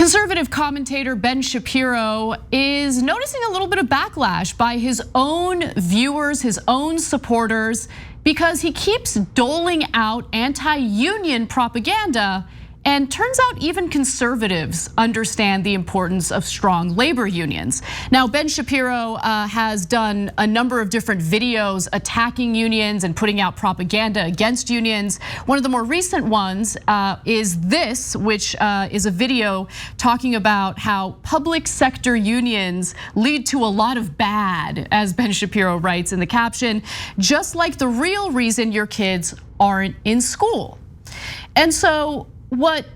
Conservative commentator Ben Shapiro is noticing a little bit of backlash by his own viewers, his own supporters, because he keeps doling out anti-union propaganda. And turns out even conservatives understand the importance of strong labor unions. Now, Ben Shapiro has done a number of different videos attacking unions and putting out propaganda against unions. One of the more recent ones is this, which is a video talking about how public sector unions lead to a lot of bad, as Ben Shapiro writes in the caption, just like the real reason your kids aren't in school. And so, what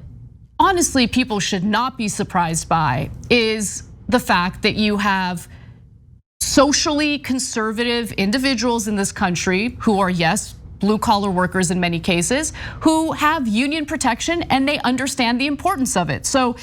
honestly people should not be surprised by is the fact that you have socially conservative individuals in this country who are, yes, blue collar workers in many cases, who have union protection and they understand the importance of it. So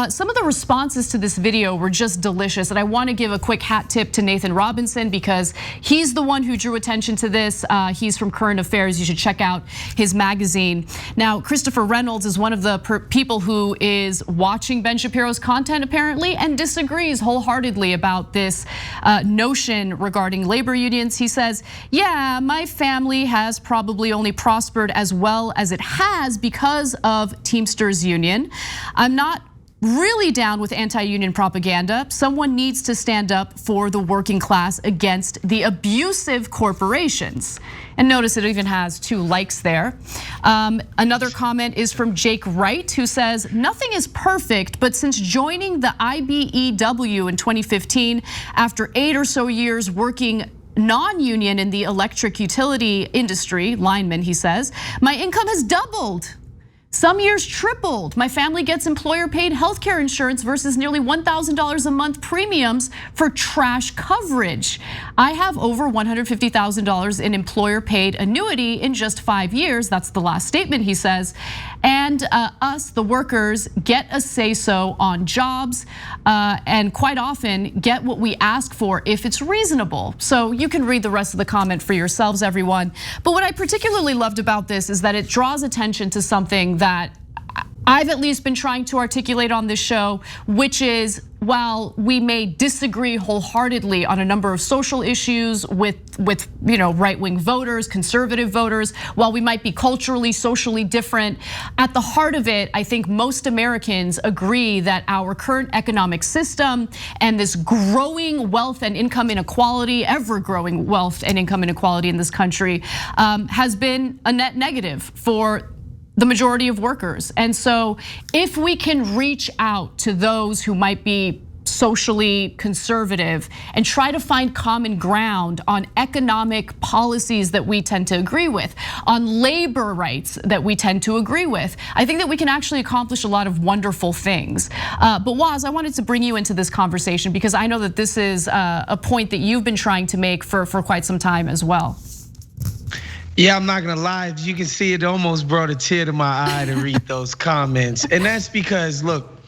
some of the responses to this video were just delicious. And I want to give a quick hat tip to Nathan Robinson because he's the one who drew attention to this. He's from Current Affairs. You should check out his magazine. Now, Christopher Reynolds is one of the people who is watching Ben Shapiro's content apparently and disagrees wholeheartedly about this notion regarding labor unions. He says, yeah, my family has probably only prospered as well as it has because of Teamsters Union. I'm not really down with anti-union propaganda. Someone needs to stand up for the working class against the abusive corporations. And notice it even has 2 likes there. Another comment is from Jake Wright, who says, nothing is perfect, but since joining the IBEW in 2015, after 8 or so years working non-union in the electric utility industry, lineman, he says, my income has doubled. Some years tripled. My family gets employer paid healthcare insurance versus nearly $1,000 a month premiums for trash coverage. I have over $150,000 in employer paid annuity in just 5 years. That's the last statement, he says. And us, the workers, get a say-so on jobs and quite often get what we ask for if it's reasonable. So you can read the rest of the comment for yourselves, everyone. But what I particularly loved about this is that it draws attention to something that I've at least been trying to articulate on this show, which is while we may disagree wholeheartedly on a number of social issues with right-wing voters, conservative voters, while we might be culturally, socially different, at the heart of it, I think most Americans agree that our current economic system and this growing wealth and income inequality, ever-growing wealth and income inequality in this country has been a net negative for the majority of workers. And so if we can reach out to those who might be socially conservative and try to find common ground on economic policies that we tend to agree with, on labor rights that we tend to agree with, I think that we can actually accomplish a lot of wonderful things. But Woz, I wanted to bring you into this conversation because I know that this is a point that you've been trying to make for quite some time as well. Yeah, I'm not gonna lie, as you can see, it almost brought a tear to my eye to read those comments. And that's because, look,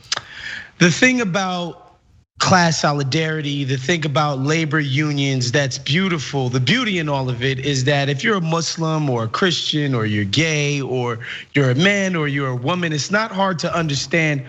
the thing about class solidarity, the thing about labor unions that's beautiful, the beauty in all of it is that if you're a Muslim or a Christian or you're gay or you're a man or you're a woman, it's not hard to understand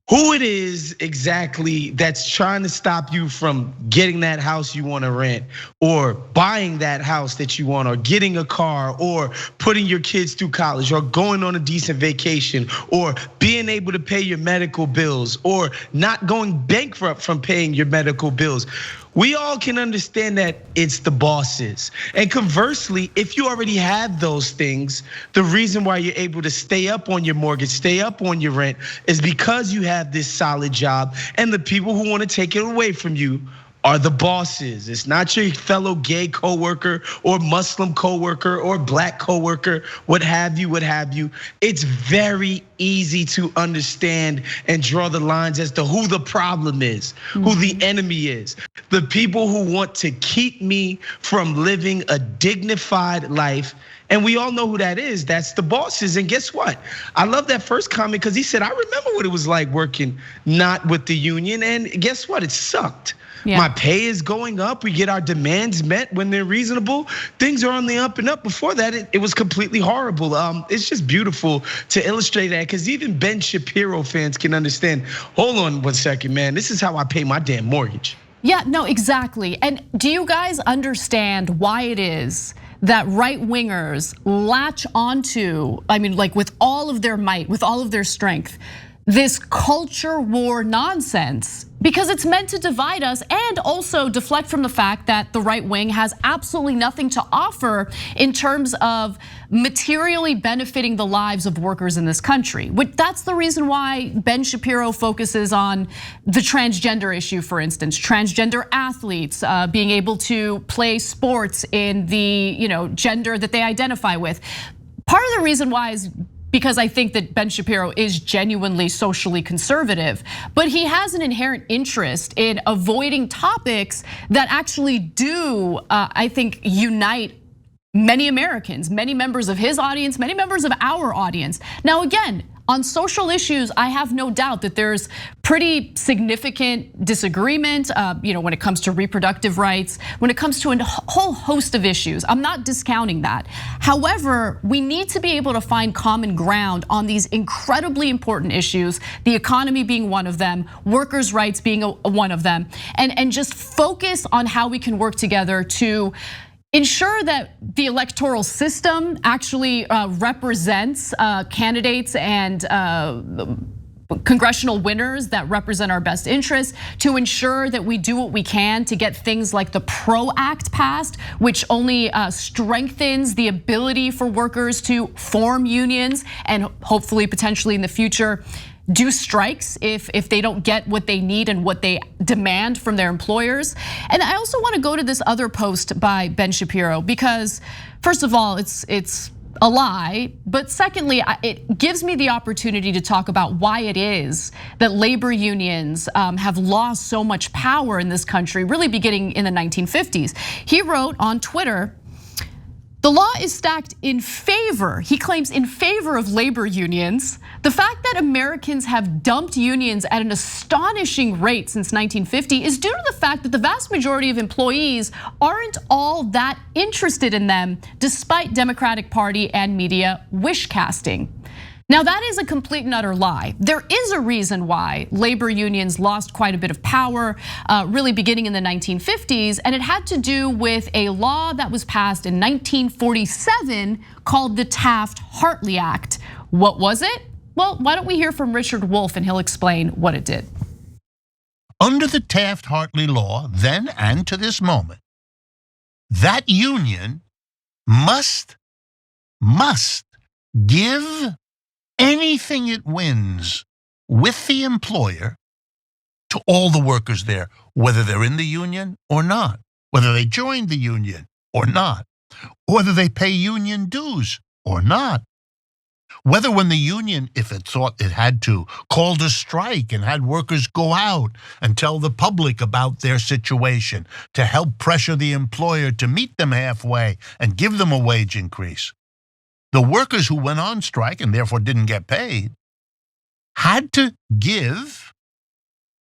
who it is exactly that's trying to stop you from getting that house you want to rent, or buying that house that you want, or getting a car, or putting your kids through college, or going on a decent vacation, or being able to pay your medical bills, or not going bankrupt from paying your medical bills. We all can understand that it's the bosses. And conversely, if you already have those things, the reason why you're able to stay up on your mortgage, stay up on your rent, is because you have this solid job, and the people who want to take it away from you are the bosses. It's not your fellow gay coworker or Muslim coworker or black coworker, what have you, what have you. It's very easy to understand and draw the lines as to who the problem is, who the enemy is. The people who want to keep me from living a dignified life And we all know who that is. That's the bosses. And guess what? I love that first comment because he said, I remember what it was like working not with the union. And guess what? It sucked. Yeah. My pay is going up. We get our demands met when they're reasonable. Things are on the up and up. Before that, it was completely horrible. It's just beautiful to illustrate that because even Ben Shapiro fans can understand. Hold on 1 second, man. This is how I pay my damn mortgage. Yeah, no, exactly. And do you guys understand why it is that right wingers latch onto, I mean, like with all of their might, with all of their strength, this culture war nonsense? Because it's meant to divide us and also deflect from the fact that the right wing has absolutely nothing to offer in terms of materially benefiting the lives of workers in this country. That's the reason why Ben Shapiro focuses on the transgender issue, for instance, transgender athletes being able to play sports in the gender that they identify with. Part of the reason why is because I think that Ben Shapiro is genuinely socially conservative, but he has an inherent interest in avoiding topics that actually do, I think, unite many Americans, many members of his audience, many members of our audience. Now, again, on social issues, I have no doubt that there's pretty significant disagreement, when it comes to reproductive rights, when it comes to a whole host of issues. I'm not discounting that. However, we need to be able to find common ground on these incredibly important issues, the economy being one of them, workers' rights being one of them, and just focus on how we can work together to ensure that the electoral system actually represents candidates and congressional winners that represent our best interests, to ensure that we do what we can to get things like the PRO Act passed, which only strengthens the ability for workers to form unions and hopefully potentially in the future do strikes if they don't get what they need and what they demand from their employers. And I also want to go to this other post by Ben Shapiro because first of all, it's a lie, but secondly, it gives me the opportunity to talk about why it is that labor unions have lost so much power in this country, really beginning in the 1950s. He wrote on Twitter, the law is stacked in favor, he claims, in favor of labor unions. The fact that Americans have dumped unions at an astonishing rate since 1950 is due to the fact that the vast majority of employees aren't all that interested in them, despite Democratic Party and media wish casting. Now that is a complete and utter lie. There is a reason why labor unions lost quite a bit of power, really beginning in the 1950s, and it had to do with a law that was passed in 1947 called the Taft-Hartley Act. What was it? Well, why don't we hear from Richard Wolff and he'll explain what it did. Under the Taft-Hartley law, then and to this moment, that union must give anything it wins with the employer to all the workers there, whether they're in the union or not, whether they joined the union or not, whether they pay union dues or not, whether when the union, if it thought it had to, called a strike and had workers go out and tell the public about their situation to help pressure the employer to meet them halfway and give them a wage increase. The workers who went on strike and therefore didn't get paid had to give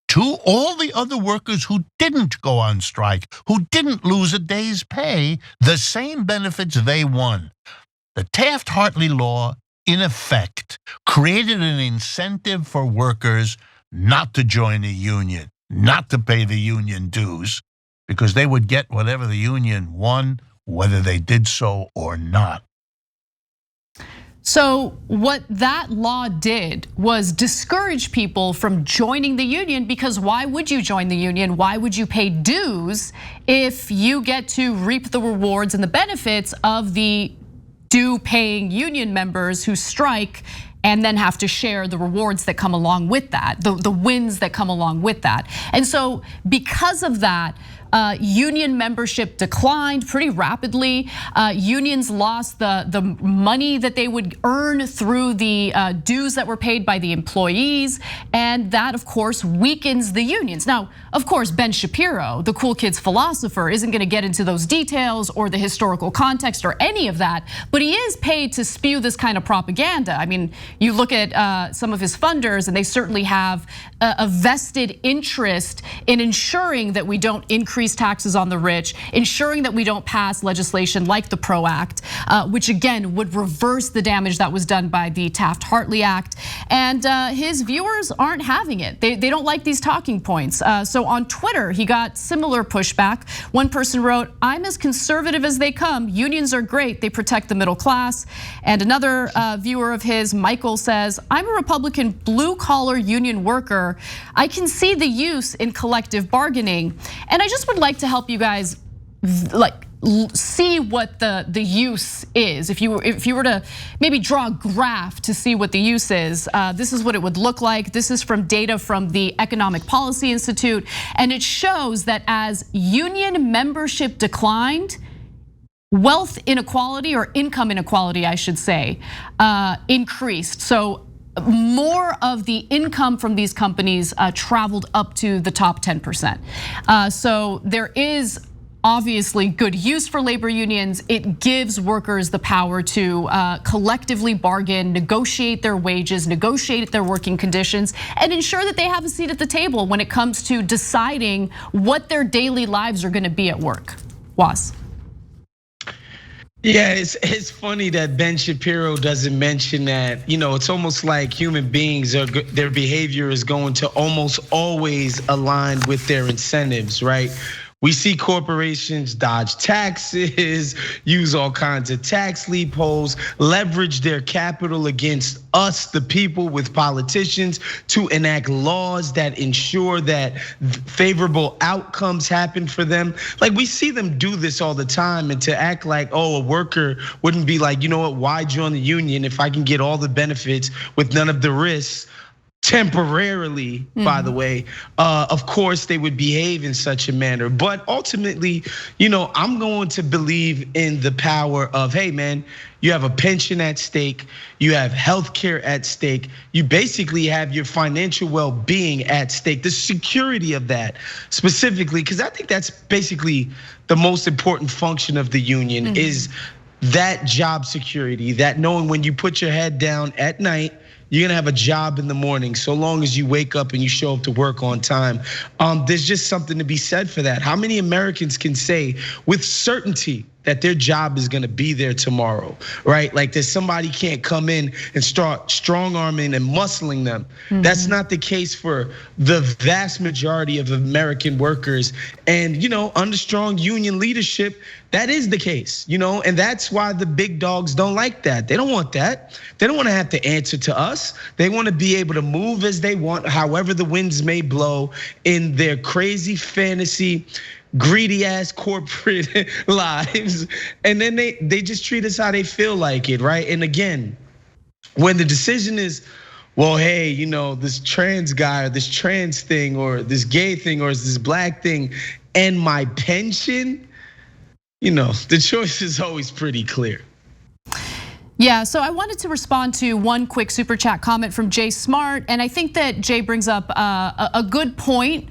to all the other workers who didn't go on strike, who didn't lose a day's pay, the same benefits they won. The Taft-Hartley law, in effect, created an incentive for workers not to join a union, not to pay the union dues, because they would get whatever the union won, whether they did so or not. So what that law did was discourage people from joining the union, because why would you join the union? Why would you pay dues if you get to reap the rewards and the benefits of the due-paying union members who strike and then have to share the rewards that come along with that, the wins that come along with that. And so because of that, union membership declined pretty rapidly. Unions lost the money that they would earn through the dues that were paid by the employees. And that, of course, weakens the unions. Now, of course, Ben Shapiro, the cool kids philosopher, isn't gonna get into those details or the historical context or any of that, but he is paid to spew this kind of propaganda. I mean, you look at some of his funders and they certainly have a vested interest in ensuring that we don't increase taxes on the rich, ensuring that we don't pass legislation like the PRO Act, which again would reverse the damage that was done by the Taft-Hartley Act. And his viewers aren't having it. They don't like these talking points. So on Twitter, he got similar pushback. One person wrote, "I'm as conservative as they come. Unions are great. They protect the middle class." And another viewer of his, Michael, says, "I'm a Republican blue-collar union worker. I can see the use in collective bargaining." And I just would like to help you guys see what the use is. If you were to maybe draw a graph to see what the use is, this is what it would look like. This is from data from the Economic Policy Institute, and it shows that as union membership declined, wealth inequality, or income inequality, I should say, increased. So more of the income from these companies traveled up to the top 10%. So there is obviously good use for labor unions. It gives workers the power to collectively bargain, negotiate their wages, negotiate their working conditions, and ensure that they have a seat at the table when it comes to deciding what their daily lives are gonna be at work. Was. Yeah, it's funny that Ben Shapiro doesn't mention that. It's almost like human beings their behavior is going to almost always align with their incentives, right? We see corporations dodge taxes, use all kinds of tax loopholes, leverage their capital against us, the people, with politicians to enact laws that ensure that favorable outcomes happen for them. Like, we see them do this all the time, and to act like, a worker wouldn't be like, you know what, why join the union if I can get all the benefits with none of the risks? Temporarily, by the way, of course they would behave in such a manner. But ultimately, I'm going to believe in the power of, hey man, you have a pension at stake, you have healthcare at stake, you basically have your financial well-being at stake, the security of that specifically, because I think that's basically the most important function of the union is that job security, that knowing when you put your head down at night, you're gonna have a job in the morning, so long as you wake up and you show up to work on time. There's just something to be said for that. How many Americans can say with certainty that their job is gonna be there tomorrow, right? Like that somebody can't come in and start strong arming and muscling them. That's not the case for the vast majority of American workers. And under strong union leadership, that is the case, and that's why the big dogs don't like that. They don't want that. They don't want to have to answer to us. They want to be able to move as they want, however the winds may blow in their crazy fantasy, greedy ass corporate lives. And then they just treat us how they feel like it, right? And again, when the decision is, well, hey, this trans guy or this trans thing or this gay thing or this black thing and my pension, the choice is always pretty clear. Yeah, so I wanted to respond to one quick super chat comment from Jay Smart, and I think that Jay brings up a good point.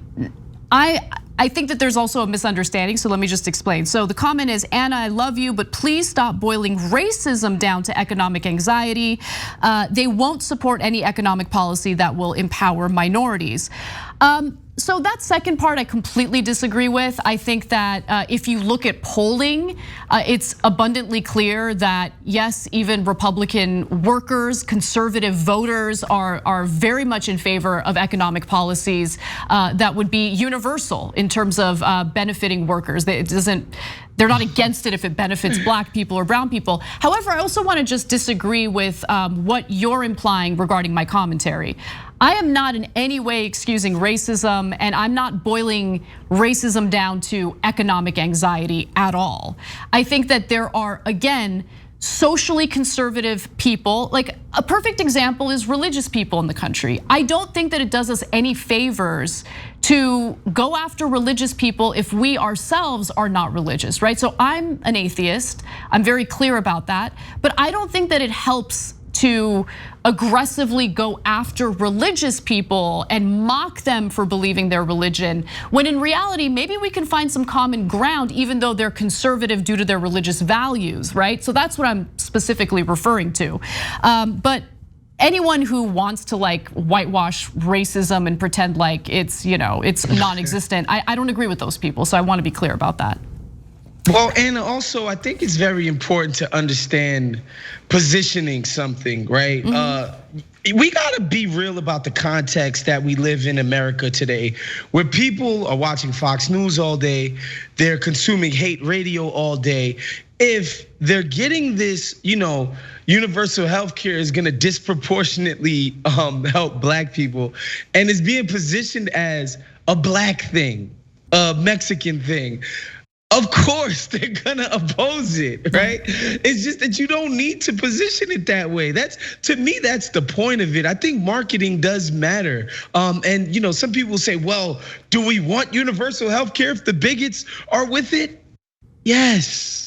I think that there's also a misunderstanding, so let me just explain. So the comment is, Anna, I love you, but please stop boiling racism down to economic anxiety. They won't support any economic policy that will empower minorities. So that second part I completely disagree with. I think that if you look at polling, it's abundantly clear that yes, even Republican workers, conservative voters are very much in favor of economic policies that would be universal in terms of benefiting workers. They're not against it if it benefits black people or brown people. However, I also want to just disagree with what you're implying regarding my commentary. I am not in any way excusing racism, and I'm not boiling racism down to economic anxiety at all. I think that there are, again, socially conservative people, like a perfect example is religious people in the country. I don't think that it does us any favors to go after religious people if we ourselves are not religious, right? So I'm an atheist, I'm very clear about that, but I don't think that it helps to aggressively go after religious people and mock them for believing their religion, when in reality, maybe we can find some common ground even though they're conservative due to their religious values, right? So that's what I'm specifically referring to. But anyone who wants to like whitewash racism and pretend like it's non-existent, I don't agree with those people, so I want to be clear about that. Well, and also I think it's very important to understand positioning something, right? We gotta be real about the context that we live in America today, where people are watching Fox News all day, they're consuming hate radio all day. If they're getting this, universal health care is gonna disproportionately help black people, and it's being positioned as a black thing, a Mexican thing. Of course, they're gonna oppose it, right? It's just that you don't need to position it that way. To me, that's the point of it. I think marketing does matter. And some people say, well, do we want universal health care if the bigots are with it? Yes.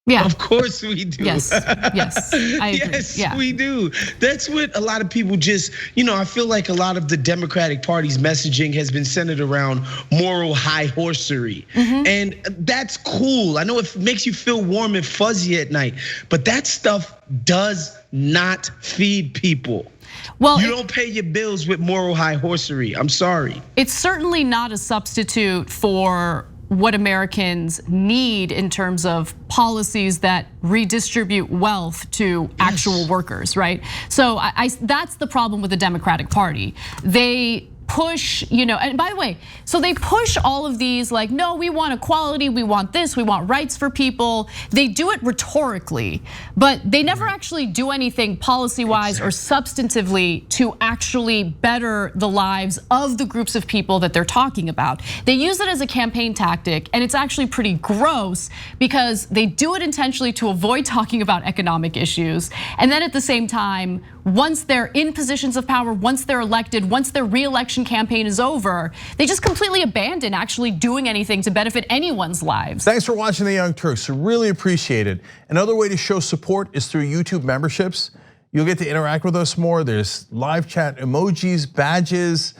Yeah. Of course we do. Yes, I agree. Yes, we do. That's what a lot of people just, I feel like a lot of the Democratic Party's messaging has been centered around moral high horsery. And that's cool. I know it makes you feel warm and fuzzy at night, but that stuff does not feed people. Well, you don't pay your bills with moral high horsery. I'm sorry. It's certainly not a substitute for what Americans need in terms of policies that redistribute wealth to actual workers, right? So that's the problem with the Democratic Party. They push, and by the way, so they push all of these like, no, we want equality, we want this, we want rights for people. They do it rhetorically, but they never actually do anything policy-wise or substantively to actually better the lives of the groups of people that they're talking about. They use it as a campaign tactic, and it's actually pretty gross because they do it intentionally to avoid talking about economic issues. And then at the same time, once they're in positions of power, once they're elected, once their re-election campaign is over, they just completely abandon actually doing anything to benefit anyone's lives. Thanks for watching The Young Turks, really appreciate it. Another way to show support is through YouTube memberships. You'll get to interact with us more. There's live chat emojis, badges.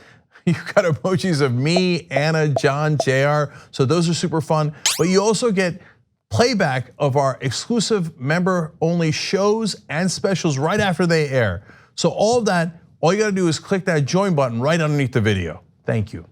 You've got emojis of me, Anna, John, JR. So those are super fun. But you also get playback of our exclusive member-only shows and specials right after they air. So all of that, all you gotta do is click that join button right underneath the video. Thank you.